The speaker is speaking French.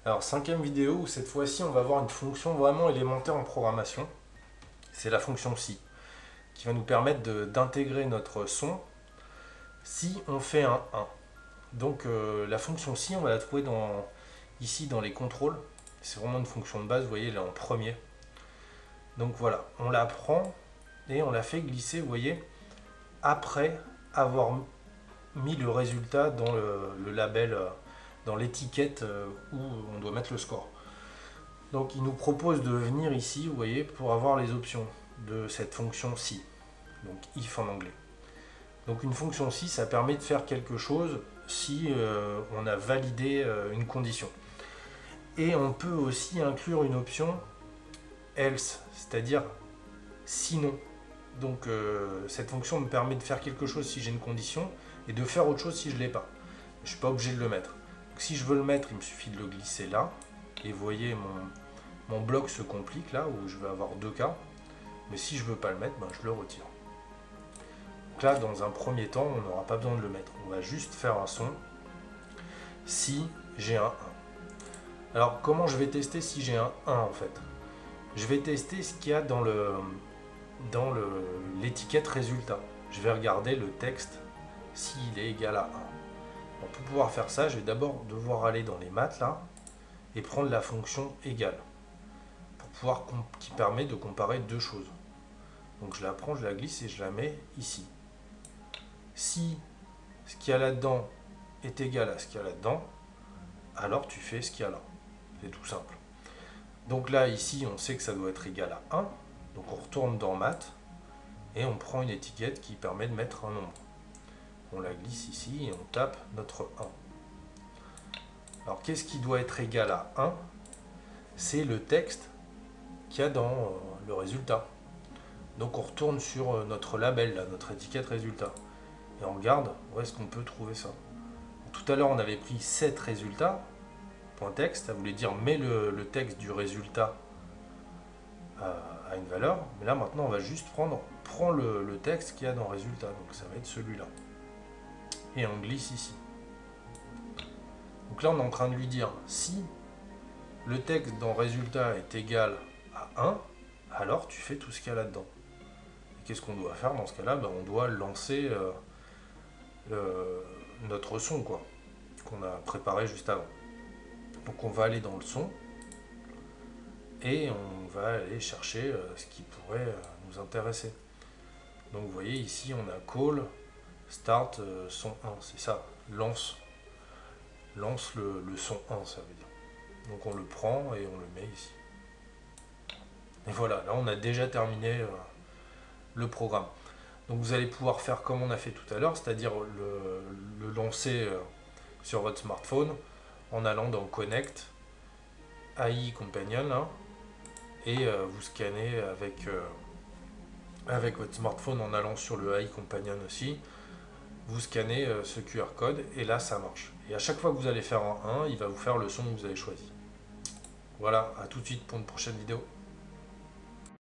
Alors, cinquième vidéo où cette fois-ci on va voir une fonction vraiment élémentaire en programmation. C'est la fonction si, qui va nous permettre d'intégrer notre son si on fait un 1. Donc la fonction si, on va la trouver ici dans les contrôles. C'est vraiment une fonction de base, vous voyez, elle est en premier. Donc voilà, on la prend et on la fait glisser, vous voyez, après avoir mis le résultat dans le label, dans l'étiquette où on doit mettre le score. Donc il nous propose de venir ici, vous voyez, pour avoir les options de cette fonction si, donc if en anglais. Donc une fonction si, ça permet de faire quelque chose si on a validé une condition. Et on peut aussi inclure une option else, c'est-à-dire sinon. Donc cette fonction me permet de faire quelque chose si j'ai une condition et de faire autre chose si je ne l'ai pas. Je ne suis pas obligé de le mettre. Donc, si je veux le mettre, il me suffit de le glisser là. Et vous voyez, mon bloc se complique là, où je vais avoir deux cas. Mais si je ne veux pas le mettre, ben, je le retire. Donc là, dans un premier temps, on n'aura pas besoin de le mettre. On va juste faire un son si j'ai un 1. Alors, comment je vais tester si j'ai un 1 en fait? Je vais tester ce qu'il y a dans l'étiquette résultat. Je vais regarder le texte s'il est égal à 1. Bon, pour pouvoir faire ça, je vais d'abord devoir aller dans les maths là et prendre la fonction égale pour pouvoir qui permet de comparer deux choses. Donc je la prends, je la glisse et je la mets ici. Si ce qu'il y a là-dedans est égal à ce qu'il y a là-dedans, alors tu fais ce qu'il y a là. C'est tout simple. Donc là, ici, on sait que ça doit être égal à 1. Donc on retourne dans maths et on prend une étiquette qui permet de mettre un nombre. On la glisse ici et on tape notre 1. Alors qu'est-ce qui doit être égal à 1? C'est le texte qu'il y a dans le résultat. Donc on retourne sur notre label, là, notre étiquette résultat. Et on regarde où est-ce qu'on peut trouver ça. Tout à l'heure on avait pris 7 résultats, point texte, ça voulait dire mets le texte du résultat à une valeur. Mais là maintenant on va juste prendre le texte qu'il y a dans résultat, donc ça va être celui-là. Et on glisse ici. Donc là on est en train de lui dire si le texte dans résultat est égal à 1, alors tu fais tout ce qu'il y a là-dedans. Qu'est-ce qu'on doit faire dans ce cas-là? On doit lancer notre son qu'on a préparé juste avant. Donc on va aller dans le son et on va aller chercher ce qui pourrait nous intéresser. Donc vous voyez ici on a call, start, son 1, c'est ça, lance le son 1, ça veut dire. Donc on le prend et on le met ici. Et voilà, là on a déjà terminé le programme. Donc vous allez pouvoir faire comme on a fait tout à l'heure, c'est-à-dire le lancer sur votre smartphone en allant dans Connect, AI Companion, hein, et vous scannez avec votre smartphone en allant sur le AI Companion aussi, vous scannez ce QR code et là ça marche. Et à chaque fois que vous allez faire un 1, il va vous faire le son que vous avez choisi. Voilà, à tout de suite pour une prochaine vidéo.